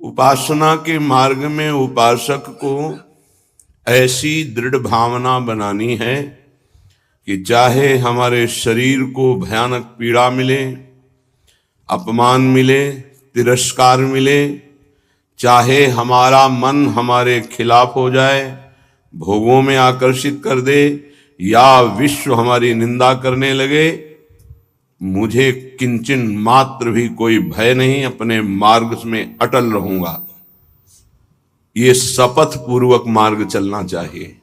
उपासना के मार्ग में उपासक को ऐसी दृढ़ भावना बनानी है कि चाहे हमारे शरीर को भयानक पीड़ा मिले, अपमान मिले, तिरस्कार मिले, चाहे हमारा मन हमारे खिलाफ हो जाए, भोगों में आकर्षित कर दे, या विश्व हमारी निंदा करने लगे, मुझे किंचन मात्र भी कोई भय नहीं, अपने मार्ग में अटल रहूंगा। ये शपथ पूर्वक मार्ग चलना चाहिए।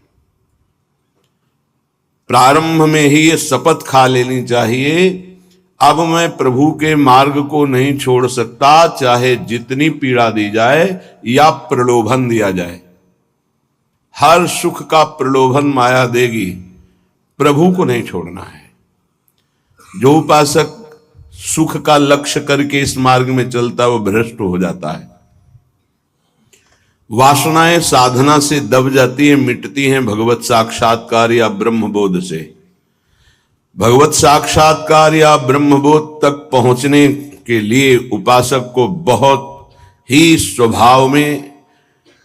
प्रारंभ में ही ये शपथ खा लेनी चाहिए, अब मैं प्रभु के मार्ग को नहीं छोड़ सकता, चाहे जितनी पीड़ा दी जाए या प्रलोभन दिया जाए। हर सुख का प्रलोभन माया देगी, प्रभु को नहीं छोड़ना है। जो उपासक सुख का लक्ष्य करके इस मार्ग में चलता है वो भ्रष्ट हो जाता है। वासनाएं साधना से दब जाती हैं, मिटती हैं भगवत साक्षात्कार या ब्रह्मबोध से। भगवत साक्षात्कार या ब्रह्मबोध तक पहुंचने के लिए उपासक को बहुत ही स्वभाव में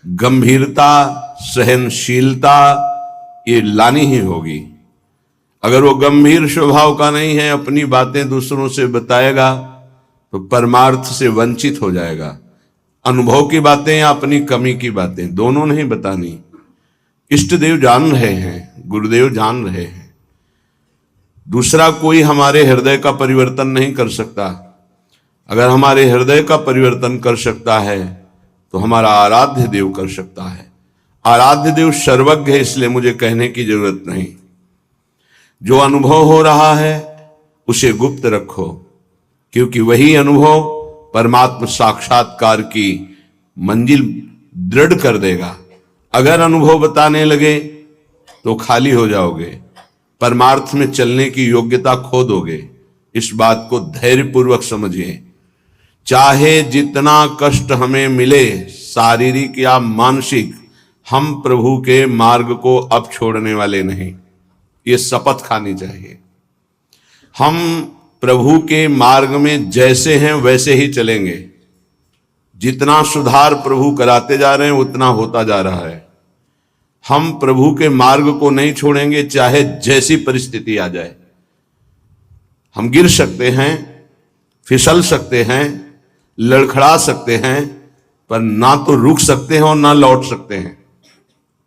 गंभीरता, सहनशीलता ये लानी ही होगी। अगर वो गंभीर स्वभाव का नहीं है, अपनी बातें दूसरों से बताएगा तो परमार्थ से वंचित हो जाएगा। अनुभव की बातें या अपनी कमी की बातें दोनों नहीं बतानी। इष्ट देव जान रहे हैं, गुरुदेव जान रहे हैं। दूसरा कोई हमारे हृदय का परिवर्तन नहीं कर सकता। अगर हमारे हृदय का परिवर्तन कर सकता है तो हमारा आराध्य देव कर सकता है। आराध्य देव सर्वज्ञ है, इसलिए मुझे कहने की जरूरत नहीं। जो अनुभव हो रहा है उसे गुप्त रखो, क्योंकि वही अनुभव परमात्मा साक्षात्कार की मंजिल दृढ़ कर देगा। अगर अनुभव बताने लगे तो खाली हो जाओगे, परमार्थ में चलने की योग्यता खो दोगे। इस बात को धैर्यपूर्वक समझिए। चाहे जितना कष्ट हमें मिले, शारीरिक या मानसिक, हम प्रभु के मार्ग को अब छोड़ने वाले नहीं। ये शपथ खानी चाहिए। हम प्रभु के मार्ग में जैसे हैं वैसे ही चलेंगे। जितना सुधार प्रभु कराते जा रहे हैं उतना होता जा रहा है। हम प्रभु के मार्ग को नहीं छोड़ेंगे, चाहे जैसी परिस्थिति आ जाए। हम गिर सकते हैं, फिसल सकते हैं, लड़खड़ा सकते हैं, पर ना तो रुक सकते हैं और ना लौट सकते हैं।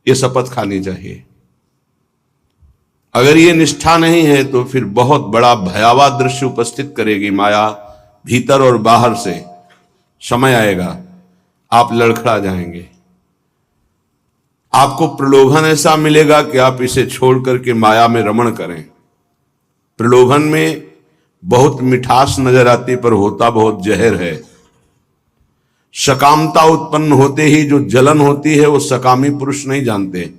ये शपथ खानी चाहिए। अगर ये निष्ठा नहीं है तो फिर बहुत बड़ा भयावह दृश्य उपस्थित करेगी माया, भीतर और बाहर से। समय आएगा आप लड़खड़ा जाएंगे। आपको प्रलोभन ऐसा मिलेगा कि आप इसे छोड़ करके माया में रमण करें। प्रलोभन में बहुत मिठास नजर आती, पर होता बहुत जहर है। सकामता उत्पन्न होते ही जो जलन होती है वो सकामी पुरुष नहीं जानते,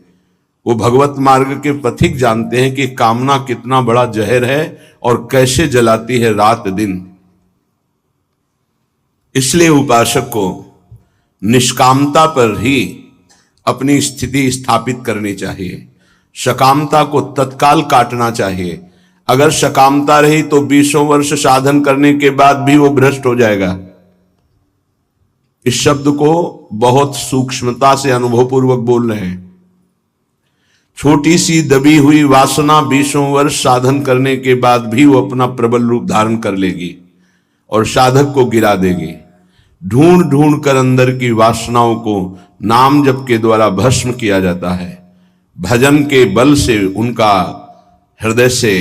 वो भगवत मार्ग के पथिक जानते हैं कि कामना कितना बड़ा जहर है और कैसे जलाती है रात दिन। इसलिए उपासक को निष्कामता पर ही अपनी स्थिति स्थापित करनी चाहिए। सकामता को तत्काल काटना चाहिए। अगर सकामता रही तो 20 वर्ष साधन करने के बाद भी वो भ्रष्ट हो जाएगा। इस शब्द को बहुत सूक्ष्मता से अनुभवपूर्वक बोल रहे हैं। छोटी सी दबी हुई वासना 20 वर्ष साधन करने के बाद भी वो अपना प्रबल रूप धारण कर लेगी और साधक को गिरा देगी। ढूंढ ढूंढ कर अंदर की वासनाओं को नाम जप के द्वारा भस्म किया जाता है। भजन के बल से उनका हृदय से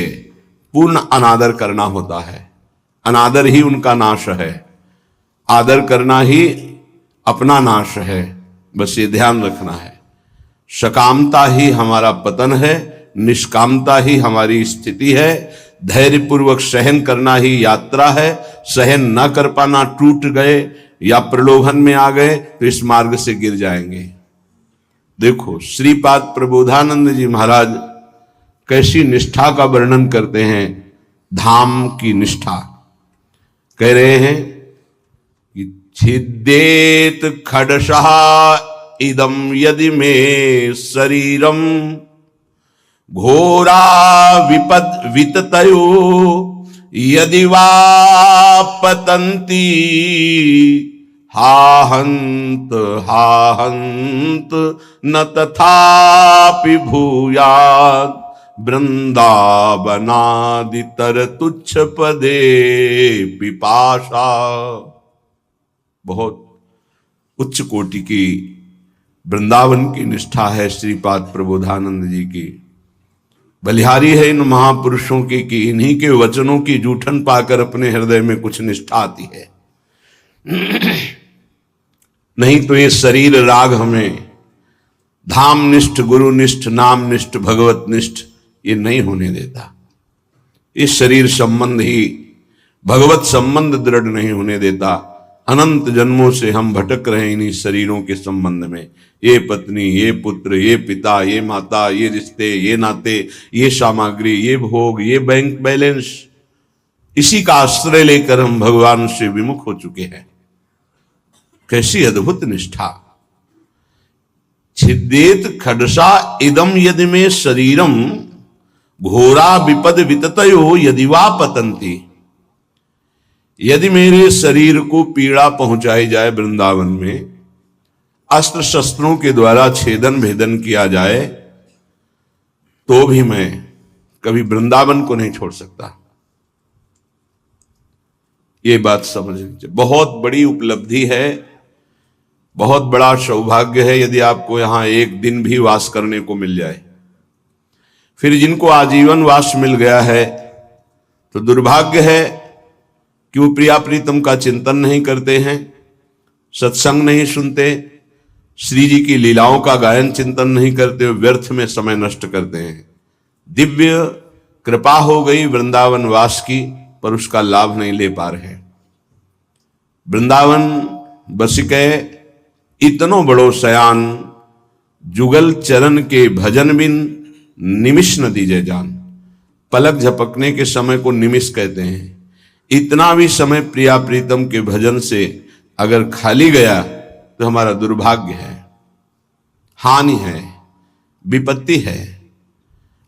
पूर्ण अनादर करना होता है। अनादर ही उनका नाश है, आदर करना ही अपना नाश है। बस ये ध्यान रखना है। सकामता ही हमारा पतन है, निष्कामता ही हमारी स्थिति है। धैर्यपूर्वक सहन करना ही यात्रा है। सहन न कर पाना, टूट गए या प्रलोभन में आ गए तो इस मार्ग से गिर जाएंगे। देखो श्रीपाद प्रबोधानंद जी महाराज कैसी निष्ठा का वर्णन करते हैं। धाम की निष्ठा कह रहे हैं कि छिद्देत खडशः इदम यदि में शरीरम घोरा विपद विततयो यदि वा पतंती हाहंत हाहंत न तथापि भूयात् वृंदावनादितर तुच्छ पदे पिपाशा। बहुत उच्च कोटि की वृंदावन की निष्ठा है श्रीपाद प्रबोधानंद जी की। बलिहारी है इन महापुरुषों की कि इन्हीं के वचनों की जूठन पाकर अपने हृदय में कुछ निष्ठा आती है। नहीं तो ये शरीर राग हमें धामनिष्ठ, गुरुनिष्ठ, नामनिष्ठ, भगवतनिष्ठ ये नहीं होने देता। इस शरीर संबंध ही भगवत संबंध दृढ़ नहीं होने देता। अनंत जन्मों से हम भटक रहे हैं इन्हीं शरीरों के संबंध में। ये पत्नी, ये पुत्र, ये पिता, ये माता, ये रिश्ते, ये नाते, ये सामग्री, ये भोग, ये बैंक बैलेंस, इसी का आश्रय लेकर हम भगवान से विमुख हो चुके हैं। कैसी अद्भुत निष्ठा। छिद्येत खडसा इदम यदि में शरीरम घोरा विपद विततयो यदि वा पतंती। यदि मेरे शरीर को पीड़ा पहुंचाई जाए वृंदावन में, अस्त्र शस्त्रों के द्वारा छेदन भेदन किया जाए, तो भी मैं कभी वृंदावन को नहीं छोड़ सकता। ये बात समझनी चाहिए। बहुत बड़ी उपलब्धि है, बहुत बड़ा सौभाग्य है यदि आपको यहां एक दिन भी वास करने को मिल जाए। फिर जिनको आजीवन वास मिल गया है तो दुर्भाग्य है कि वो प्रिया प्रीतम का चिंतन नहीं करते हैं, सत्संग नहीं सुनते, श्री जी की लीलाओं का गायन चिंतन नहीं करते, व्यर्थ में समय नष्ट करते हैं। दिव्य कृपा हो गई वृंदावन वास की, पर उसका लाभ नहीं ले पा रहे। वृंदावन बसिके इतनो बड़ो सयान, जुगल चरण के भजन बिन निमिष न दीजे जान। पलक झपकने के समय को निमिष कहते हैं। इतना भी समय प्रिया प्रीतम के भजन से अगर खाली गया तो हमारा दुर्भाग्य है, हानि है, विपत्ति है।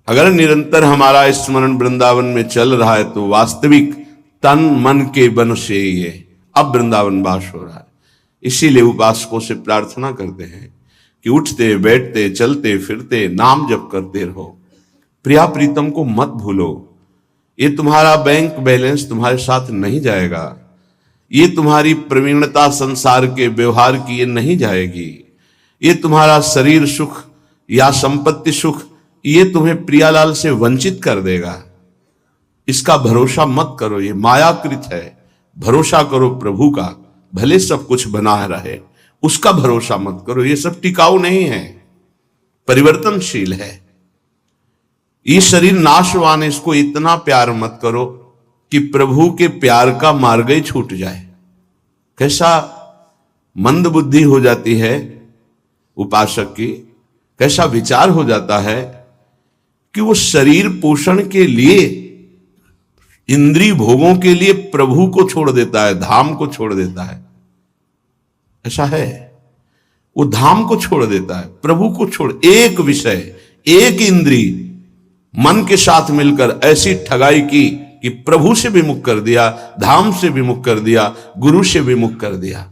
अगर निरंतर हमारा स्मरण वृंदावन में चल रहा है तो वास्तविक तन मन के बन से ये अब वृंदावन वास हो रहा है। इसीलिए उपासकों से प्रार्थना करते हैं कि उठते बैठते चलते फिरते नाम जप करते रहो, प्रिया प्रीतम को मत भूलो। ये तुम्हारा बैंक बैलेंस तुम्हारे साथ नहीं जाएगा, ये तुम्हारी प्रवीणता संसार के व्यवहार की ये नहीं जाएगी, ये तुम्हारा शरीर सुख या संपत्ति सुख ये तुम्हें प्रियालाल से वंचित कर देगा। इसका भरोसा मत करो, ये मायाकृत है। भरोसा करो प्रभु का, भले सब कुछ बना रहे, उसका भरोसा मत करो। ये सब टिकाऊ नहीं है, परिवर्तनशील है। ये शरीर नाशवान है, इसको इतना प्यार मत करो कि प्रभु के प्यार का मार्ग ही छूट जाए। कैसा मंद बुद्धि हो जाती है उपासक की, कैसा विचार हो जाता है कि वो शरीर पोषण के लिए, इंद्रिय भोगों के लिए प्रभु को छोड़ देता है, धाम को छोड़ देता है। ऐसा है, वो धाम को छोड़ देता है, प्रभु को छोड़। एक विषय, एक इंद्रिय मन के साथ मिलकर ऐसी ठगाई की कि प्रभु से विमुख कर दिया, धाम से विमुख कर दिया, गुरु से विमुख कर दिया।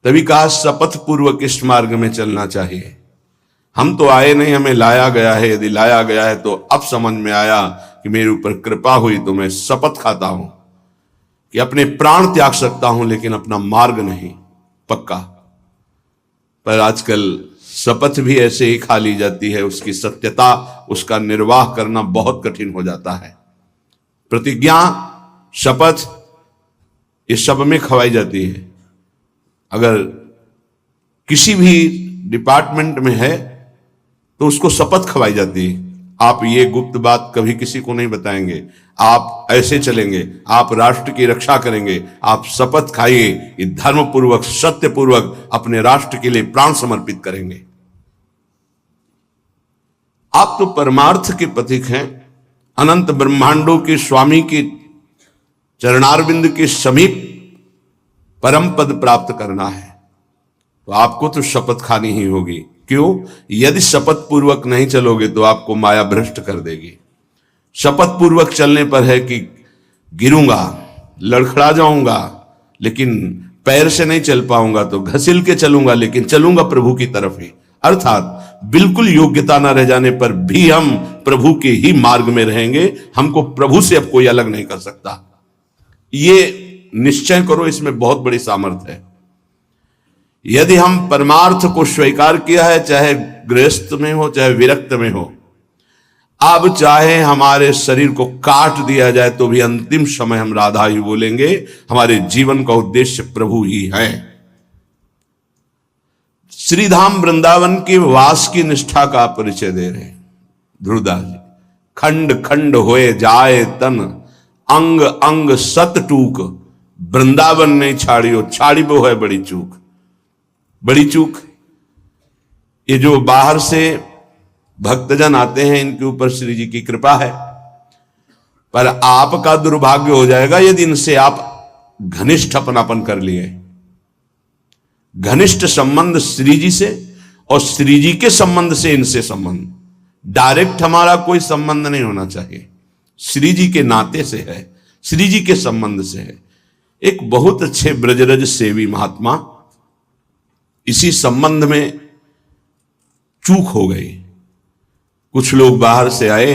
तभी कहा शपथ पूर्वक इस मार्ग में चलना चाहिए। हम तो आए नहीं, हमें लाया गया है। यदि लाया गया है तो अब समझ में आया कि मेरे ऊपर कृपा हुई तो मैं शपथ खाता हूं कि अपने प्राण त्याग सकता हूं, लेकिन अपना मार्ग नहीं, पक्का। पर आजकल शपथ भी ऐसे ही खा ली जाती है, उसकी सत्यता, उसका निर्वाह करना बहुत कठिन हो जाता है। प्रतिज्ञा, शपथ ये सब में खवाई जाती है। अगर किसी भी डिपार्टमेंट में है तो उसको शपथ खवाई जाती है। आप ये गुप्त बात कभी किसी को नहीं बताएंगे, आप ऐसे चलेंगे, आप राष्ट्र की रक्षा करेंगे, आप शपथ खाइए, ये धर्म पूर्वक सत्य पूर्वक अपने राष्ट्र के लिए प्राण समर्पित करेंगे। आप तो परमार्थ के पथिक हैं, अनंत ब्रह्मांडों के स्वामी के चरणारविंद के समीप परम पद प्राप्त करना है, तो आपको तो शपथ खानी ही होगी। क्यों? यदि शपथ पूर्वक नहीं चलोगे तो आपको माया भ्रष्ट कर देगी। शपथ पूर्वक चलने पर है कि गिरूंगा, लड़खड़ा जाऊंगा, लेकिन पैर से नहीं चल पाऊंगा तो घसील के चलूंगा, लेकिन चलूंगा प्रभु की तरफ ही। अर्थात बिल्कुल योग्यता ना रह जाने पर भी हम प्रभु के ही मार्ग में रहेंगे। हमको प्रभु से अब कोई अलग नहीं कर सकता। ये निश्चय करो, इसमें बहुत बड़ी सामर्थ्य है। यदि हम परमार्थ को स्वीकार किया है, चाहे गृहस्थ में हो चाहे विरक्त में हो, अब चाहे हमारे शरीर को काट दिया जाए तो भी अंतिम समय हम राधा ही बोलेंगे। हमारे जीवन का उद्देश्य प्रभु ही है। श्रीधाम वृंदावन के वास की निष्ठा का परिचय दे रहे हैं ध्रुवदास जी। खंड खंड होए जाए तन, अंग अंग सत टूक, वृंदावन नहीं छाड़ियो, छाड़ी वो है बड़ी चूक। बड़ी चूक, ये जो बाहर से भक्तजन आते हैं इनके ऊपर श्री जी की कृपा है, पर आपका दुर्भाग्य हो जाएगा यदि इनसे आप घनिष्ठ अपनापन कर लिए। घनिष्ठ संबंध श्री जी से और श्री जी के संबंध से इनसे संबंध, डायरेक्ट हमारा कोई संबंध नहीं होना चाहिए, श्री जी के नाते से है, श्री जी के संबंध से है। एक बहुत अच्छे ब्रजरज सेवी महात्मा, इसी संबंध में चूक हो गई। कुछ लोग बाहर से आए,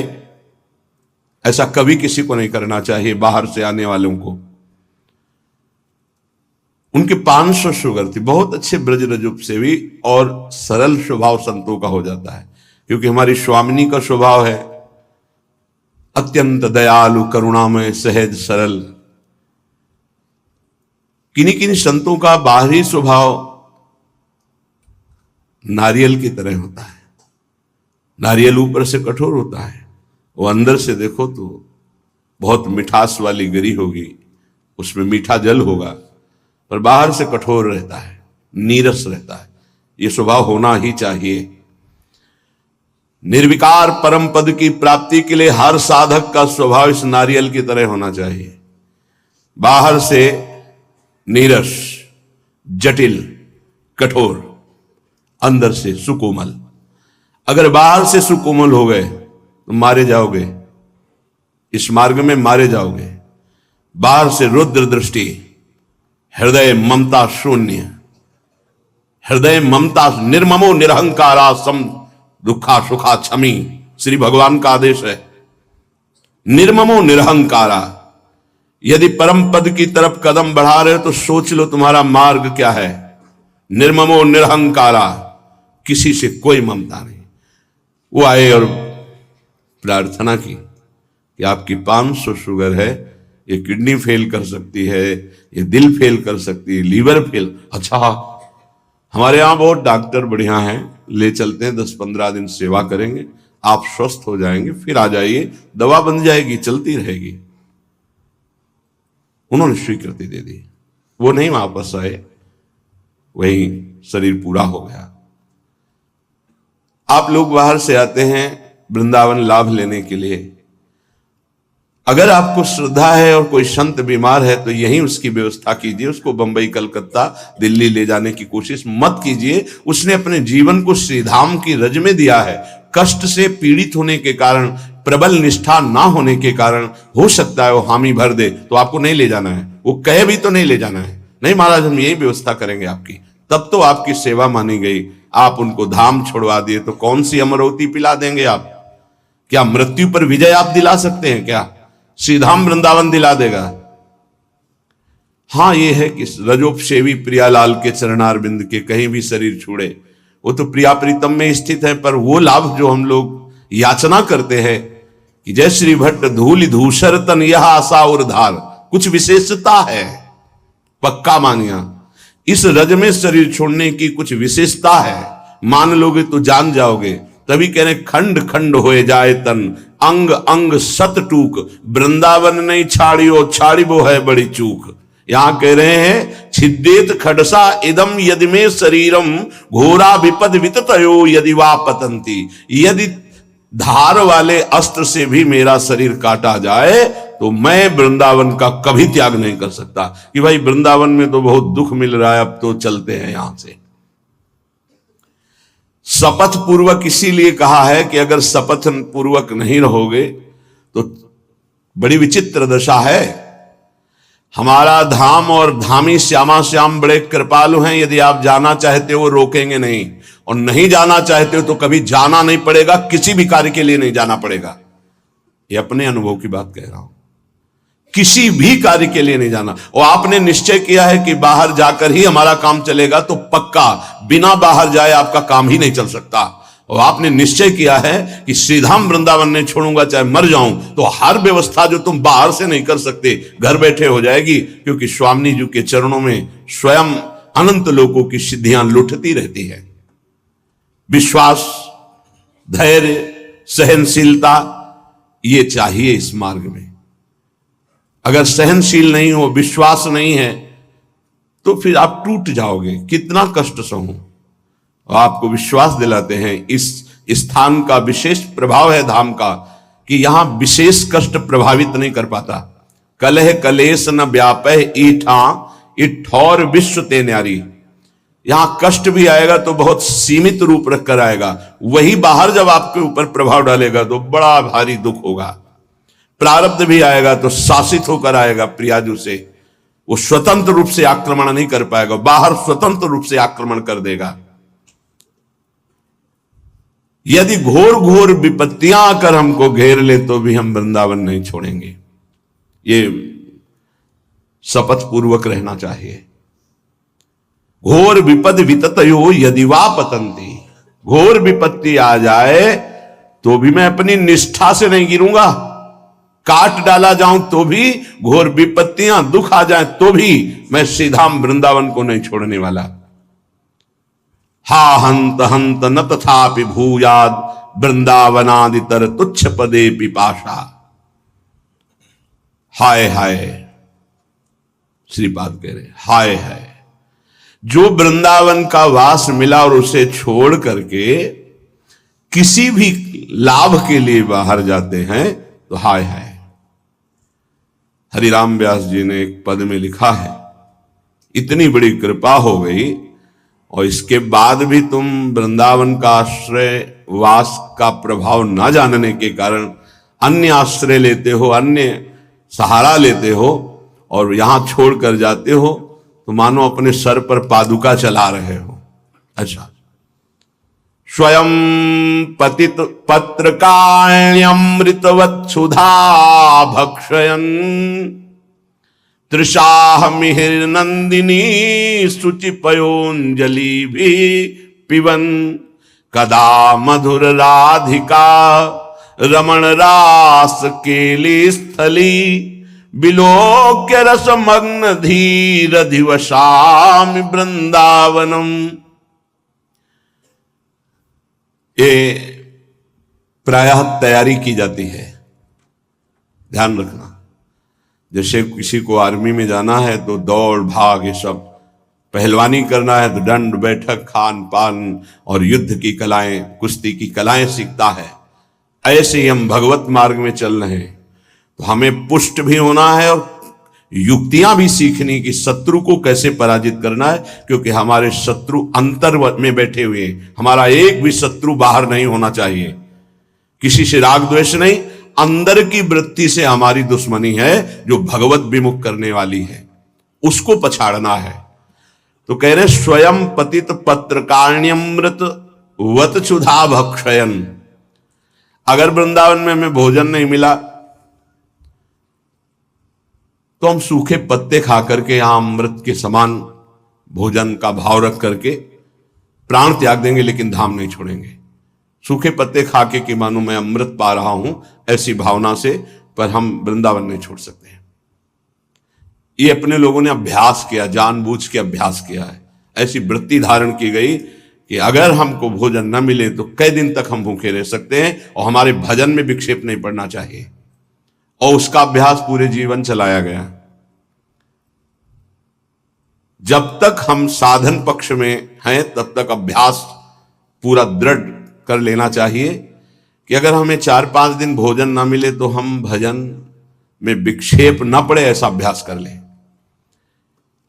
ऐसा कभी किसी को नहीं करना चाहिए बाहर से आने वालों को। उनके 500 शुगर थी, बहुत अच्छे ब्रजरज सेवी और सरल स्वभाव संतों का हो जाता है, क्योंकि हमारी स्वामिनी का स्वभाव है अत्यंत दयालु, करुणामय, सहज, सरल। किन्हीं किन्हीं संतों का बाहरी स्वभाव नारियल की तरह होता है। नारियल ऊपर से कठोर होता है, वो अंदर से देखो तो बहुत मिठास वाली गिरी होगी, उसमें मीठा जल होगा, पर बाहर से कठोर रहता है, नीरस रहता है। ये स्वभाव होना ही चाहिए। निर्विकार परम पद की प्राप्ति के लिए हर साधक का स्वभाव इस नारियल की तरह होना चाहिए। बाहर से नीरस, जटिल, कठोर, अंदर से सुकोमल। अगर बाहर से सुकोमल हो गए तो मारे जाओगे, इस मार्ग में मारे जाओगे। बाहर से रुद्र दृष्टि, हृदय ममता शून्य, हृदय ममता, निर्ममो निरहंकारा सम दुखा सुखा क्षमी, श्री भगवान का आदेश है। निर्ममो निरहंकारा। यदि परम पद की तरफ कदम बढ़ा रहे हो तो सोच लो तुम्हारा मार्ग क्या है। निर्ममो निरहंकारा, किसी से कोई ममता नहीं। वो आए और प्रार्थना की कि आपकी 500 शुगर है, ये किडनी फेल कर सकती है, ये दिल फेल कर सकती है, लीवर फेल। अच्छा, हमारे यहां बहुत डॉक्टर बढ़िया हैं, ले चलते हैं, 10-15 दिन सेवा करेंगे, आप स्वस्थ हो जाएंगे, फिर आ जाइए, दवा बन जाएगी, चलती रहेगी। उन्होंने स्वीकृति दे दी। वो नहीं वापस आए, वही शरीर पूरा हो गया। आप लोग बाहर से आते हैं वृंदावन लाभ लेने के लिए। अगर आपको श्रद्धा है और कोई संत बीमार है तो यहीं उसकी व्यवस्था कीजिए, उसको बंबई, कलकत्ता, दिल्ली ले जाने की कोशिश मत कीजिए। उसने अपने जीवन को श्रीधाम की रज में दिया है। कष्ट से पीड़ित होने के कारण, प्रबल निष्ठा ना होने के कारण हो सकता है वो हामी भर दे, तो आपको नहीं ले जाना है। वो कहे भी तो नहीं ले जाना है, नहीं महाराज हम यही व्यवस्था करेंगे आपकी, तब तो आपकी सेवा मानी गई। आप उनको धाम छोड़वा दिए तो कौन सी अमरवती पिला देंगे आप? क्या मृत्यु पर विजय आप दिला सकते हैं? क्या श्रीधाम वृंदावन दिला देगा? हाँ, ये है कि रजोपसेवी प्रियालाल के चरणारविंद के कहीं भी शरीर छूड़े, वो तो प्रिया प्रीतम में स्थित है। पर वो लाभ जो हम लोग याचना करते हैं कि जय श्री भट्ट धूल धूसर तन यह आशा और धार, कुछ विशेषता है, पक्का मानिया। इस रज में शरीर छोड़ने की कुछ विशेषता है, मान लोगे तो जान जाओगे। तभी कह रहे खंड खंड होए जाए तन, अंग अंग सत टूक, वृंदावन नहीं छाड़ियो, छाड़ी वो है बड़ी चूक। यहां कह रहे हैं छिद्देत खडसा इदम यदि में शरीरम, घोरा विपद विततयो यदि वा पतंती। यदि धार वाले अस्त्र से भी मेरा शरीर काटा जाए तो मैं वृंदावन का कभी त्याग नहीं कर सकता कि भाई वृंदावन में तो बहुत दुख मिल रहा है, अब तो चलते हैं यहां से। शपथ पूर्वक इसीलिए कहा है कि अगर शपथ पूर्वक नहीं रहोगे तो बड़ी विचित्र दशा है। हमारा धाम और धामी श्यामा श्याम बड़े कृपालु हैं। यदि आप जाना चाहते हो रोकेंगे नहीं, और नहीं जाना चाहते हो तो कभी जाना नहीं पड़ेगा, किसी भी कार्य के लिए नहीं जाना पड़ेगा। ये अपने अनुभव की बात कह रहा हूं, किसी भी कार्य के लिए नहीं जाना। और आपने निश्चय किया है कि बाहर जाकर ही हमारा काम चलेगा, तो पक्का बिना बाहर जाए आपका काम ही नहीं चल सकता। और आपने निश्चय किया है कि श्रीधाम वृंदावन नहीं छोड़ूंगा चाहे मर जाऊं, तो हर व्यवस्था जो तुम बाहर से नहीं कर सकते घर बैठे हो जाएगी, क्योंकि स्वामी जी के चरणों में स्वयं अनंत लोकों की सिद्धियां लुटती रहती है। विश्वास, धैर्य, सहनशीलता ये चाहिए इस मार्ग में। अगर सहनशील नहीं हो, विश्वास नहीं है, तो फिर आप टूट जाओगे। कितना कष्ट सहूं। आपको विश्वास दिलाते हैं इस स्थान का विशेष प्रभाव है धाम का, कि यहां विशेष कष्ट प्रभावित नहीं कर पाता। कलह कलेश न व्यापह ईठा इठौर विश्व ते न्यारी। यहां कष्ट भी आएगा तो बहुत सीमित रूप रखकर आएगा, वही बाहर जब आपके ऊपर प्रभाव डालेगा तो बड़ा भारी दुख होगा। प्रारब्ध भी आएगा तो शासित होकर आएगा प्रियाजू से, वो स्वतंत्र रूप से आक्रमण नहीं कर पाएगा, बाहर स्वतंत्र रूप से आक्रमण कर देगा। यदि घोर घोर विपत्तियां आकर हमको घेर ले तो भी हम वृंदावन नहीं छोड़ेंगे। ये शपथ पूर्वक रहना चाहिए। घोर विपद विततयो यदि वा पतंती, घोर विपत्ति आ जाए तो भी मैं अपनी निष्ठा से नहीं गिरूंगा। काट डाला जाऊं तो भी, घोर विपत्तियां दुख आ जाए तो भी मैं श्रीधाम वृंदावन को नहीं छोड़ने वाला। हा हंत हंत न तथापि भूयाद वृंदावनादितर तुच्छ पदे पिपाशा। हाय हाय, श्रीपाद कह रहे हाय हाय, जो वृंदावन का वास मिला और उसे छोड़ करके किसी भी लाभ के लिए बाहर जाते हैं तो हाय हाय। हरिराम व्यास जी ने एक पद में लिखा है, इतनी बड़ी कृपा हो गई और इसके बाद भी तुम वृंदावन का आश्रय वास का प्रभाव ना जानने के कारण अन्य आश्रय लेते हो, अन्य सहारा लेते हो और यहां छोड़कर जाते हो, तो मानो अपने सर पर पादुका चला रहे हो। अच्छा, स्वयं पतित पत्रकाण्यमृतवत् सुधा भक्षयन् तृषाह मिहिर नंदिनी शुचि पयोंजलि भी पिबन कदा मधुर राधिका रमण रास केली स्थली बिलोक्य रसमग्न धीर दिवसामि वृंदावनम। ये प्रायः तैयारी की जाती है, ध्यान रखना। जैसे किसी को आर्मी में जाना है तो दौड़ भाग ये सब, पहलवानी करना है तो दंड बैठक खान पान और युद्ध की कलाएं, कुश्ती की कलाएं सीखता है। ऐसे ही हम भगवत मार्ग में चल रहे हैं तो हमें पुष्ट भी होना है और युक्तियां भी सीखनी कि शत्रु को कैसे पराजित करना है, क्योंकि हमारे शत्रु अंतर में बैठे हुए हैं। हमारा एक भी शत्रु बाहर नहीं होना चाहिए। किसी से राग द्वेष नहीं, अंदर की वृत्ति से हमारी दुश्मनी है जो भगवत विमुख करने वाली है, उसको पछाड़ना है। तो कह रहे स्वयं पतित पत्रकाण्यमृत वत क्षुधा भक्षयन। अगर वृंदावन में हमें भोजन नहीं मिला तो हम सूखे पत्ते खा करके यहां अमृत के समान भोजन का भाव रख करके प्राण त्याग देंगे, लेकिन धाम नहीं छोड़ेंगे। सूखे पत्ते खा के कि मानो मैं अमृत पा रहा हूं, ऐसी भावना से, पर हम वृंदावन नहीं छोड़ सकते हैं। ये अपने लोगों ने अभ्यास किया, जानबूझ के अभ्यास किया है। ऐसी वृत्ति धारण की गई कि अगर हमको भोजन न मिले तो कई दिन तक हम भूखे रह सकते हैं और हमारे भजन में विक्षेप नहीं पड़ना चाहिए, और उसका अभ्यास पूरे जीवन चलाया गया। जब तक हम साधन पक्ष में हैं तब तक अभ्यास पूरा दृढ़ कर लेना चाहिए कि अगर हमें 4-5 दिन भोजन ना मिले तो हम भजन में विक्षेप ना पड़े, ऐसा अभ्यास कर लें।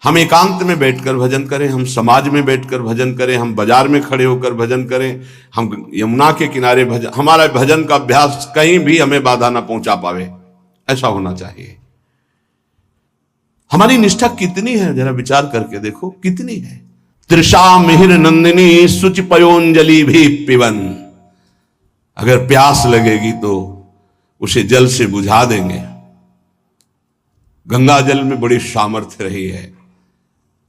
हम एकांत में बैठकर भजन करें, हम समाज में बैठकर भजन करें, हम बाजार में खड़े होकर भजन करें, हम यमुना के किनारे भजन, हमारा भजन का अभ्यास कहीं भी हमें बाधा ना पहुंचा पावे, ऐसा होना चाहिए। हमारी निष्ठा कितनी है, जरा विचार करके देखो कितनी है। तृषा मिहिर नंदिनी सुचि पयोंजलि भी पिवन, अगर प्यास लगेगी तो उसे जल से बुझा देंगे। गंगा जल में बड़ी सामर्थ्य रही है।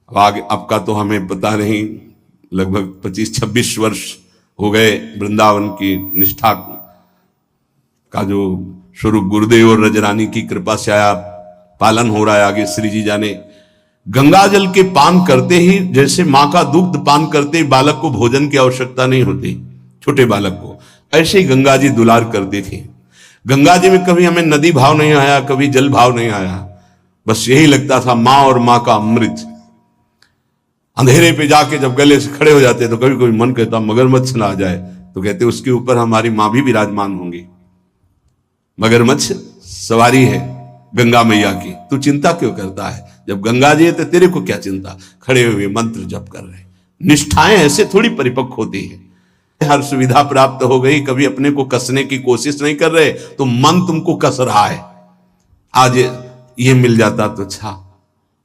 अब आगे आपका तो हमें पता नहीं, लगभग 25-26 वर्ष हो गए वृंदावन की निष्ठा का जो स्वरूप गुरुदेव और रजरानी की कृपा से आया पालन हो रहा है। आगे श्री जी जाने। गंगा जल के पान करते ही, जैसे मां का दुग्ध पान करते ही बालक को भोजन की आवश्यकता नहीं होती, छोटे बालक को, ऐसे ही गंगा जी दुलार करती थी। गंगा जी में कभी हमें नदी भाव नहीं आया, कभी जल भाव नहीं आया, बस यही लगता था मां और मां का अमृत। अंधेरे पे जाके जब गले से खड़े हो जाते तो कभी कभी मन कहता मगरमच्छ ना आ जाए, तो कहते उसके ऊपर हमारी मां भी विराजमान होंगी। मगरमच्छ सवारी है गंगा मैया की, तू चिंता क्यों करता है, जब गंगा जी है तो तेरे को क्या चिंता। खड़े हुए मंत्र जप कर रहे। निष्ठाएं ऐसे थोड़ी परिपक्व होती है। हर सुविधा प्राप्त हो गई, कभी अपने को कसने की कोशिश नहीं कर रहे तो मन तुमको कस रहा है। आज ये मिल जाता तो अच्छा,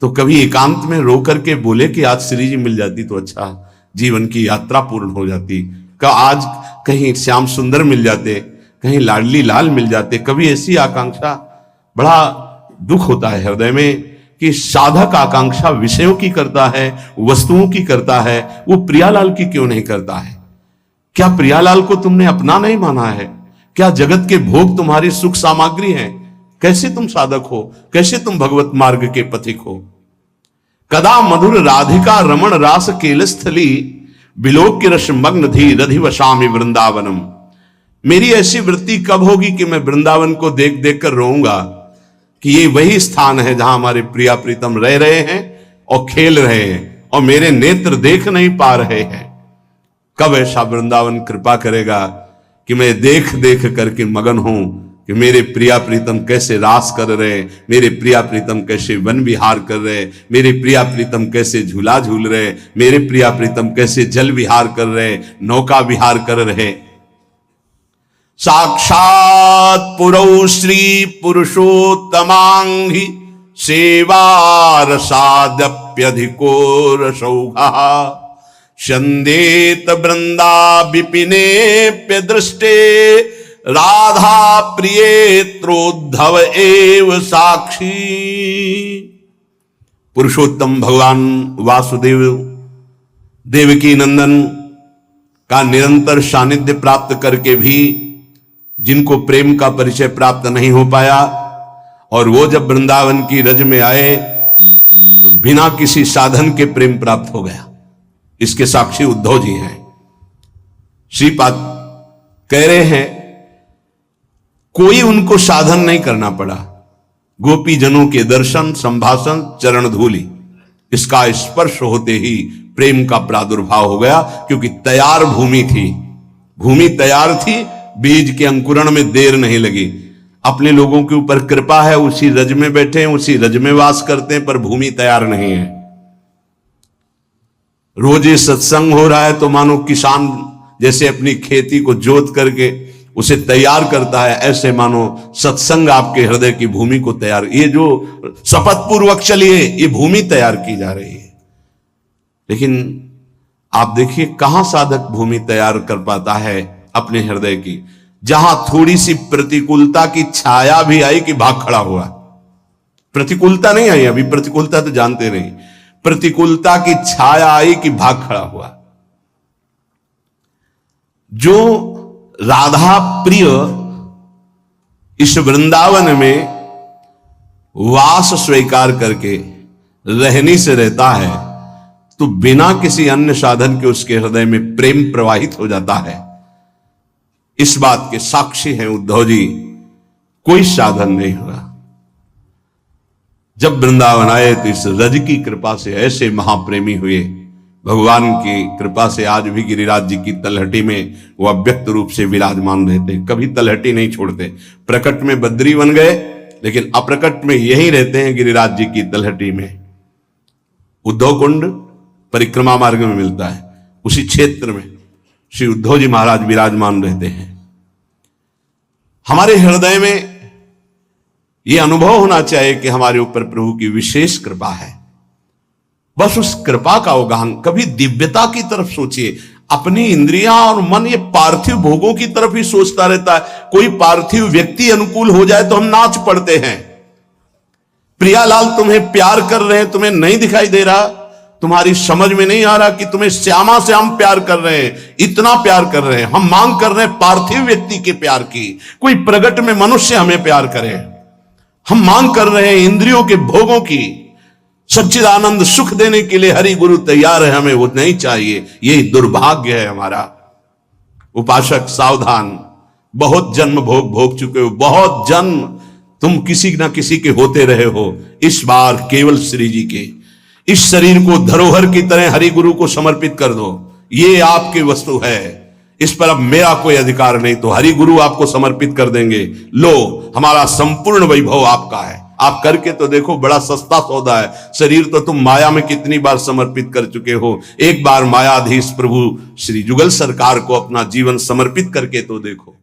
तो कभी एकांत में रो करके बोले कि आज श्री जी मिल जाती तो अच्छा, जीवन की यात्रा पूर्ण हो जाती। का आज कहीं श्याम सुंदर मिल जाते, कहीं लाडली लाल मिल जाते। कभी ऐसी आकांक्षा, बड़ा दुख होता है हृदय में कि साधक आकांक्षा विषयों की करता है, वस्तुओं की करता है, वो प्रियालाल की क्यों नहीं करता है। क्या प्रियालाल को तुमने अपना नहीं माना है? क्या जगत के भोग तुम्हारी सुख सामग्री हैं? कैसे तुम साधक हो, कैसे तुम भगवत मार्ग के पथिक हो। कदा मधुर राधिका रमण रास केलस्थली, बिलोक के रस मग्न धी रधि वशामि वृंदावनम। मेरी ऐसी वृत्ति कब होगी कि मैं वृंदावन को देख देख कर रोऊंगा कि ये वही स्थान है जहां हमारे प्रिया प्रीतम रह रहे हैं और खेल रहे हैं और मेरे नेत्र देख नहीं पा रहे हैं। कब ऐसा वृंदावन कृपा करेगा कि मैं देख देख करके मगन हूं कि मेरे प्रिया प्रीतम कैसे रास कर रहे, मेरे प्रिया प्रीतम कैसे वन विहार कर रहे, मेरे प्रिया प्रीतम कैसे झूला झूल रहे, मेरे प्रिया प्रीतम कैसे जल विहार कर रहे, नौका विहार कर रहे। साक्षात पुरौ श्री पुरुषोत्तमांघि सेवा रसादप्यधिको रसौघा, शंदेत वृंदा विपिनेप्य दृष्टे, राधा प्रियेत्रोद्धव एव साक्षी। पुरुषोत्तम भगवान वासुदेव देवकी नंदन का निरंतर सानिध्य प्राप्त करके भी जिनको प्रेम का परिचय प्राप्त नहीं हो पाया, और वो जब वृंदावन की रज में आए तो बिना किसी साधन के प्रेम प्राप्त हो गया। इसके साक्षी उद्धव जी हैं। श्रीपाद कह रहे हैं कोई उनको साधन नहीं करना पड़ा, गोपी जनों के दर्शन संभाषण चरण धूलि, इसका स्पर्श होते ही प्रेम का प्रादुर्भाव हो गया। क्योंकि तैयार भूमि थी, भूमि तैयार थी, बीज के अंकुरण में देर नहीं लगी। अपने लोगों के ऊपर कृपा है, उसी रज में बैठे हैं, उसी रज में वास करते हैं, पर भूमि तैयार नहीं है। रोजे सत्संग हो रहा है तो मानो किसान जैसे अपनी खेती को जोत करके उसे तैयार करता है, ऐसे मानो सत्संग आपके हृदय की भूमि को तैयार, ये जो शपथ पूर्वक चलिए, ये भूमि तैयार की जा रही है। लेकिन आप देखिए कहां साधक भूमि तैयार कर पाता है अपने हृदय की। जहां थोड़ी सी प्रतिकूलता की छाया भी आई कि भाग खड़ा हुआ। प्रतिकूलता नहीं आई, अभी प्रतिकूलता तो जानते नहीं, प्रतिकूलता की छाया आई कि भाग खड़ा हुआ। जो राधा प्रिय इस वृंदावन में वास स्वीकार करके रहने से रहता है तो बिना किसी अन्य साधन के उसके हृदय में प्रेम प्रवाहित हो जाता है। इस बात के साक्षी हैं उद्धव जी, कोई साधन नहीं हुआ। जब वृंदावन आए तो इस रज की कृपा से ऐसे महाप्रेमी हुए। भगवान की कृपा से आज भी गिरिराज जी की तलहटी में वो अव्यक्त रूप से विराजमान रहते, कभी तलहटी नहीं छोड़ते। प्रकट में बद्री बन गए, लेकिन अप्रकट में यही रहते हैं गिरिराज जी की तलहटी में। उद्धव कुंड परिक्रमा मार्ग में मिलता है, उसी क्षेत्र में श्री उद्धव जी महाराज विराजमान रहते हैं। हमारे हृदय में ये अनुभव होना चाहिए कि हमारे ऊपर प्रभु की विशेष कृपा है। बस उस कृपा का अवगाहन, कभी दिव्यता की तरफ सोचिए। अपनी इंद्रियां और मन ये पार्थिव भोगों की तरफ ही सोचता रहता है। कोई पार्थिव व्यक्ति अनुकूल हो जाए तो हम नाच पड़ते हैं। प्रियालाल तुम्हें प्यार कर रहे हैं, तुम्हें नहीं दिखाई दे रहा, तुम्हारी समझ में नहीं आ रहा कि तुम्हें श्यामा से हम प्यार कर रहे हैं, इतना प्यार कर रहे हैं। हम मांग कर रहे हैं पार्थिव व्यक्ति के प्यार की, कोई प्रगट में मनुष्य हमें प्यार करे। हम मांग कर रहे हैं इंद्रियों के भोगों की। सच्चिदानंद सुख देने के लिए हरि गुरु तैयार है, हमें वो नहीं चाहिए। ये दुर्भाग्य है हमारा। उपासक सावधान, बहुत जन्म भोग भोग चुके हो, बहुत जन्म तुम किसी ना किसी के होते रहे हो। इस बार केवल श्री जी के इस शरीर को धरोहर की तरह हरि गुरु को समर्पित कर दो। ये आपकी वस्तु है, इस पर अब मेरा कोई अधिकार नहीं, तो हरि गुरु आपको समर्पित कर देंगे। लो, हमारा संपूर्ण वैभव आपका है। आप करके तो देखो, बड़ा सस्ता सौदा है। शरीर तो तुम माया में कितनी बार समर्पित कर चुके हो। एक बार मायाधीश प्रभु श्री जुगल सरकार को अपना जीवन समर्पित करके तो देखो।